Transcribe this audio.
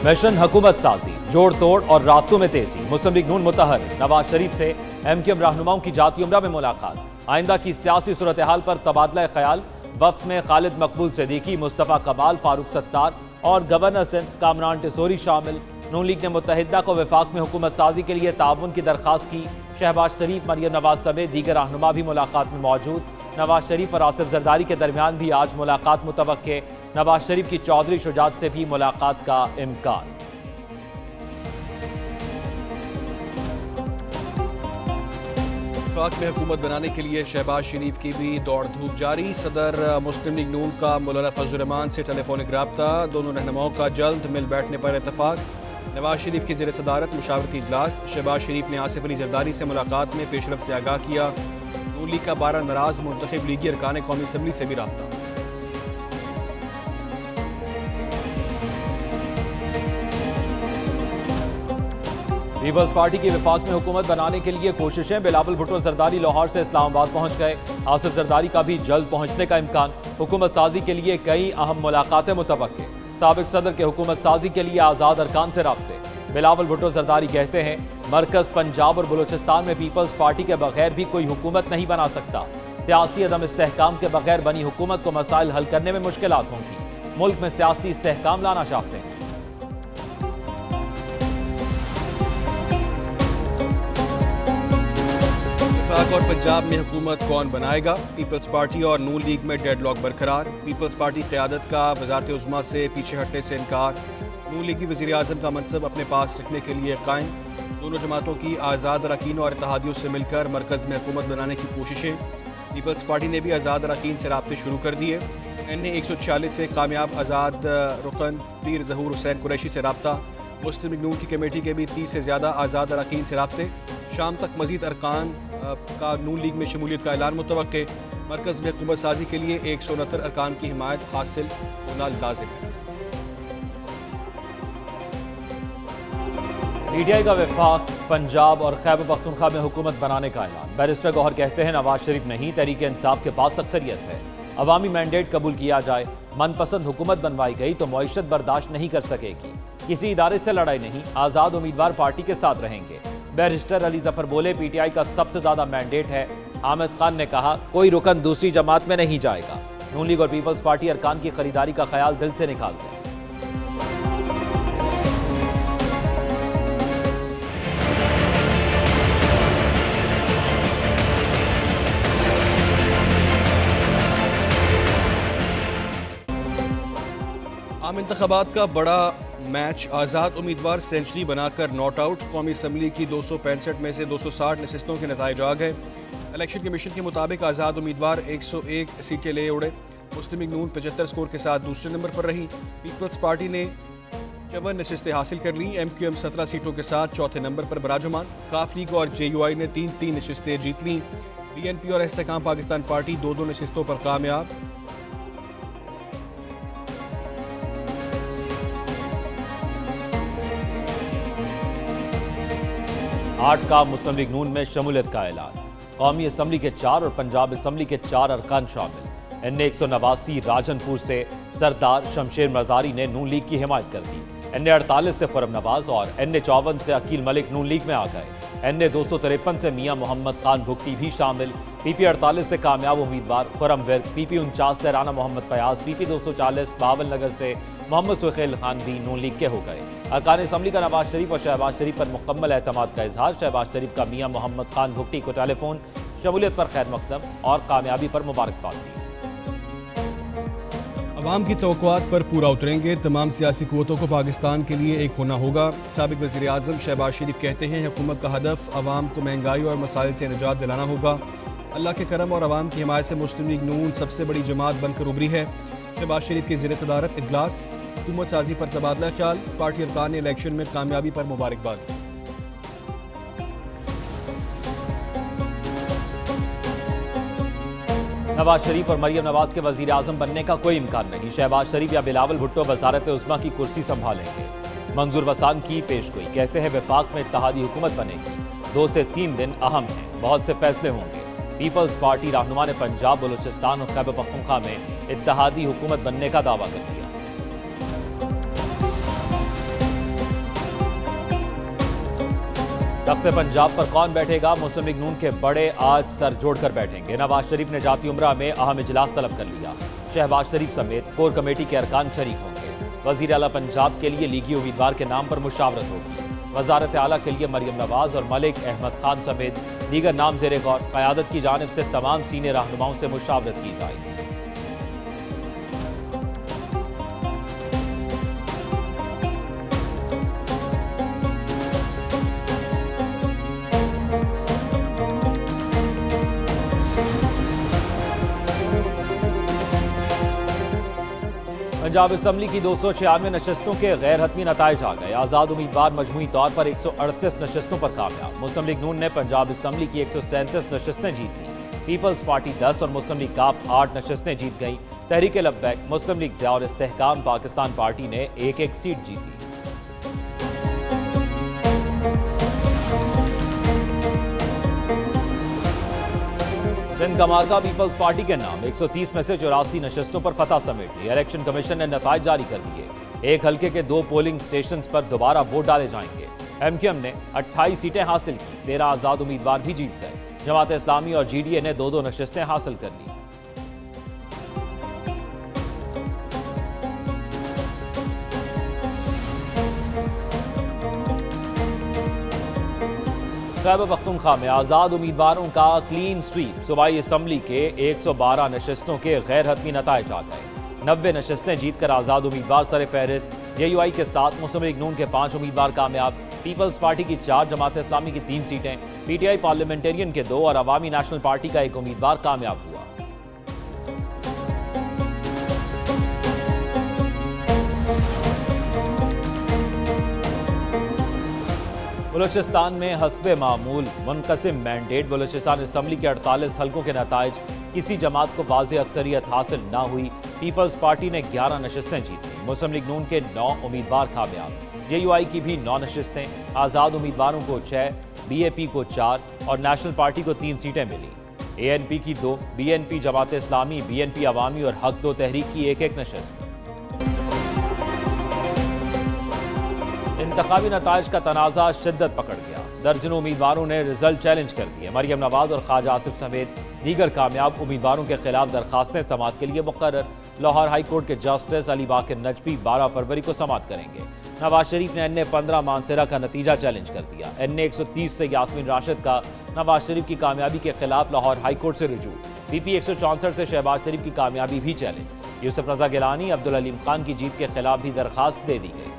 Mission हुकूमत साजी, जोड़ तोड़ और राब्तों में तेजी। मुस्लिम लीग नून मुतहर नवाज शरीफ से MQM रहनुमाओं की जाती उम्रा में मुलाकात। आइंदा की सियासी सूरत हाल पर तबादला ख्याल। वक्त में खालिद मकबूल सिद्दीकी, मुस्तफ़ा कमाल, फारूक सत्तार और गवर्नर सिंध कामरान टिसोरी शामिल। नून लीग ने मुत्तहिदा को वफाक में हुकूमत साजी के लिए ताउन की दरख्वास्त की। शहबाज शरीफ, मरियम नवाज समेत दीगर रहनुमा भी मुलाकात में मौजूद। नवाज शरीफ और आसिफ जरदारी के दरमियान भी आज मुलाकात मुतवक्के। नवाज शरीफ की चौधरी शुजात से भी मुलाकात का इम्कान। वफाक में हुकूमत बनाने के लिए शहबाज शरीफ की भी दौड़ धूप जारी। सदर मुस्लिम लीग नून का मौलाना फजल रहमान से टेलीफोनिक रब्ता। दोनों रहनुमाओं का जल्द मिल बैठने पर इतफाक। नवाज शरीफ की ज़ेर सदारत मुशावरती इजलास। शहबाज शरीफ ने आसिफ अली जरदारी से मुलाकात में पेशरफ से आगाह किया। नून लीग का 12 नाराज मुंतखब लीगी अरकान कौमी असम्बली से भी रब्ता। पीपल्स पार्टी की वफाक में हुकूमत बनाने के लिए कोशिशें। बिलावल भुट्टो जरदारी लाहौर से इस्लामाबाद पहुंच गए। आसिफ जरदारी का भी जल्द पहुंचने का इम्कान। हुकूमत साजी के लिए कई अहम मुलाकातें मुतवक्के। साबिक सदर के हुकूमत साजी के लिए आज़ाद अरकान से राब्ते। बिलावल भुट्टो जरदारी कहते हैं मरकज पंजाब और बलूचिस्तान में पीपल्स पार्टी के बगैर भी कोई हुकूमत नहीं बना सकता। सियासी अदम इस्तेहकाम के बगैर बनी हुकूमत को मसाइल हल करने में मुश्किलात होंगी। मुल्क में सियासी इस्तेहकाम लाना चाहते हैं। वफाक और पंजाब में हुकूमत कौन बनाएगा? पीपल्स पार्टी और नून लीग में डेडलॉक बरकरार। पीपल्स पार्टी क़यादत का वज़ारत उज़्मा से पीछे हटने से इनकार। नून लीग भी वज़ीर आज़म का मनसब अपने पास रखने के लिए कायम। दोनों जमातों की आज़ाद अरकान और इत्तेहादियों से मिलकर मरकज़ में हुकूमत बनाने की कोशिशें। पीपल्स पार्टी ने भी आज़ाद अरकान से राब्ते शुरू कर दिए। NA 146 से कामयाब आज़ाद रुकन पीर ज़हूर हुसैन कुरैशी से रब्ता। मुस्लिम लीग नून की कमेटी के भी 30 से ज़्यादा आज़ाद अरकान से राब्ते। शाम तक मज़ीद अरकान का नून लीग में शमूलियत का ऐलान मुतवक्के। मरकज़ में हुकूमत साजी के लिए 169 अरकान की हिमायत हासिल होना लाजिम है। PTI का वफाक पंजाब और खैबर पख्तूनख्वा में हुकूमत बनाने का ऐलान। बैरिस्टर गौहर कहते हैं नवाज शरीफ नहीं, तहरीक इंसाफ के पास अक्सरियत है। अवामी मैंडेट कबूल किया जाए। मनपसंद हुकूमत बनवाई गई तो मईशत बर्दाश्त नहीं कर सकेगी। किसी इदारे से लड़ाई नहीं, आज़ाद उम्मीदवार पार्टी के साथ रहेंगे। बैरिस्टर अली जफर बोले PTI का सबसे ज्यादा मैंडेट है। आमिद खान ने कहा कोई रुकन दूसरी जमात में नहीं जाएगा। नून लीग और पीपल्स पार्टी अरकान की खरीदारी का ख्याल दिल से निकाल दें। आम इंतखाबात का बड़ा मैच। आज़ाद उम्मीदवार सेंचुरी बनाकर नॉट आउट। कौमी असम्बली की 265 में से 260 नशिस्तों के नतीजे आ गए। इलेक्शन कमीशन के मुताबिक आज़ाद उम्मीदवार 101 सीटें ले उड़े। मुस्लिम लीग नून 75 स्कोर के साथ दूसरे नंबर पर रही। पीपल्स पार्टी ने 54 नशिस्तें हासिल कर ली। MQM 17 सीटों के साथ चौथे नंबर पर बराजुमान। काफ लीग और JUI ने 3-3 नशिस्तें जीत लीं। BNP और इस्तेहकाम पाकिस्तान पार्टी 2-2 नशिस्तों पर कामयाब। 8 का मुस्लिम लीग नून में शमूलियत का ऐलान। कौमी असम्बली के 4 और पंजाब असम्बली के 4 अरकान शामिल। NA 189 राजनपुर से सरदार शमशेर मजारी ने नून लीग की हिमायत कर दी। NA 48 से खुरम नवाज और NA 54 से अकील मलिक नून लीग में आ गए। NA 253 से मियां मोहम्मद खान भुगटी भी शामिल। PP 48 से कामयाब उम्मीदवार खुरम विर्क। PP 49 से राना मोहम्मद फयाज। PP 240 बावल नगर से मोहम्मद सुहेल खान भी नून लीग के हो गए। अरकान असम्बली का नवाज शरीफ और शहबाज शरीफ पर मुकम्मल एतमाद का इजहार। शहबाज शरीफ का मियां मोहम्मद खान भुगटी को टेलीफोन, शमूलियत पर खैर मकदम और कामयाबी पर मुबारकबाद दी। अवाम की तवक्कुआत पर पूरा उतरेंगे। तमाम सियासी क़ुव्वतों को पाकिस्तान के लिए एक होना होगा। साबिक वज़ीर आज़म शहबाज शरीफ कहते हैं हुकूमत का हदफ अवाम को महंगाई और मसाइल से निजात दिलाना होगा। अल्लाह के करम और अवाम की हिमायत से मुस्लिम लीग नून सबसे बड़ी जमात बनकर उभरी है। शहबाज शरीफ की ज़ेर सदारत इजलास। हुकूमत साजी पर तबादला ख्याल। पार्टी अरकान ने इलेक्शन में कामयाबी पर मुबारकबाद। नवाज शरीफ और मरियम नवाज के वजीर आजम बनने का कोई इम्कान नहीं। शहबाज शरीफ या बिलावल भुट्टो वजारत उज़्मा की कुर्सी संभालेंगे। मंजूर वसान की पेशगोई। कहते हैं वफाक में इत्तेहादी हुकूमत बनेगी। 2 से 3 दिन अहम हैं, बहुत से फैसले होंगे। पीपल्स पार्टी रहनुमा ने पंजाब, बलूचिस्तान और खैबर पख्तूनख्वा में इत्तेहादी हुकूमत बनने का दावा कर दिया। तख्ते पंजाब पर कौन बैठेगा? मुस्लिम लीग नून के बड़े आज सर जोड़कर बैठेंगे। नवाज शरीफ ने जाती उम्रा में अहम इजलास तलब कर लिया। शहबाज शरीफ समेत कोर कमेटी के अरकान शरीक होंगे। वजीर आला पंजाब के लिए लीगी उम्मीदवार के नाम पर मुशावरत होगी। वजारत आला के लिए मरियम नवाज और मलिक अहमद खान समेत दीगर नाम ज़ेरे गौर क़यादत की जानिब से तमाम सीनियर रहनुमाओं से मुशावरत की जाएगी। पंजाब असम्बली की 296 नशस्तों के गैर हतमी नताइज आ गए। आज़ाद उम्मीदवार मजमूई तौर पर 138 नशस्तों पर कामयाब। मुस्लिम लीग नून ने पंजाब असम्बली की 137 नशस्तें जीत ली। पीपल्स पार्टी 10 और मुस्लिम लीग काफ 8 नशस्तें जीत गई। तहरीक लब्बैक, मुस्लिम लीग ज़िया और इस्तेहकाम पाकिस्तान पार्टी ने एक एक सीट जीती। सिंध का मार्का पीपल्स पार्टी के नाम 130 में से 84 नशस्तों पर फतह समेट ली। इलेक्शन कमीशन ने नताइज जारी कर दिए। एक हल्के के 2 पोलिंग स्टेशन पर दोबारा वोट डाले जाएंगे। एमक्यूएम ने 28 सीटें हासिल की। 13 आजाद उम्मीदवार भी जीत गए। जमात इस्लामी और जीडीए ने 2-2 नशस्तें हासिल कर ली। खैबर पख्तूनख्वा में आज़ाद उम्मीदवारों का क्लीन स्वीप। सूबाई असम्बली के 112 नशस्तों के गैर हतमी नताइज आ गए। 90 नशस्तें जीतकर आज़ाद उम्मीदवार सर फहरिस्त। जेयूआई के 7, मुस्लिम लीग नून के 5 उम्मीदवार कामयाब। पीपल्स पार्टी की 4, जमात इस्लामी की 3 सीटें, पीटीआई पार्लियामेंटेरियन के 2 और अवामी नेशनल पार्टी का 1 उम्मीदवार कामयाब हुआ। बलूचिस्तान में हस्बे मामूल मुनकसिम मैंडेट। बलूचिस्तान असम्बली के 48 हल्कों के नताइज। किसी जमात को वाज़ेह अक्सरियत हासिल न हुई। पीपल्स पार्टी ने 11 नशस्तें जीती। मुस्लिम लीग नून के 9 उम्मीदवार कामयाब। जेयूआई की भी 9 नशस्तें। आज़ाद उम्मीदवारों को 6, बीएपी को 4 और नेशनल पार्टी को 3 सीटें मिली। एएनपी की 2, बीएनपी जमात इस्लामी, बीएनपी अवामी और हक 2 तहरीक की 1-1 नशस्त। इंतखाबी नताइज का तनाज़ा शिद्दत पकड़ गया। दर्जनों उम्मीदवारों ने रिजल्ट चैलेंज कर दिए। मरियम नवाज और ख्वाजा आसिफ समेत दीगर कामयाब उम्मीदवारों के खिलाफ दरखास्तें समाअत के लिए मुकर्रर। लाहौर हाई कोर्ट के जस्टिस अली बाकर नजफी 12 फरवरी को समाअत करेंगे। नवाज शरीफ ने NA 15 मानसरा का नतीजा चैलेंज कर दिया। NA 130 से यास्मीन राशिद का नवाज शरीफ की कामयाबी के खिलाफ लाहौर हाई कोर्ट से रुजू। PP 164 से शहबाज शरीफ की कामयाबी भी चैलेंज। यूसुफ रजा गिलानी, अब्दुल अलीम खान की जीत के खिलाफ भी दरखास्त दे दी गई।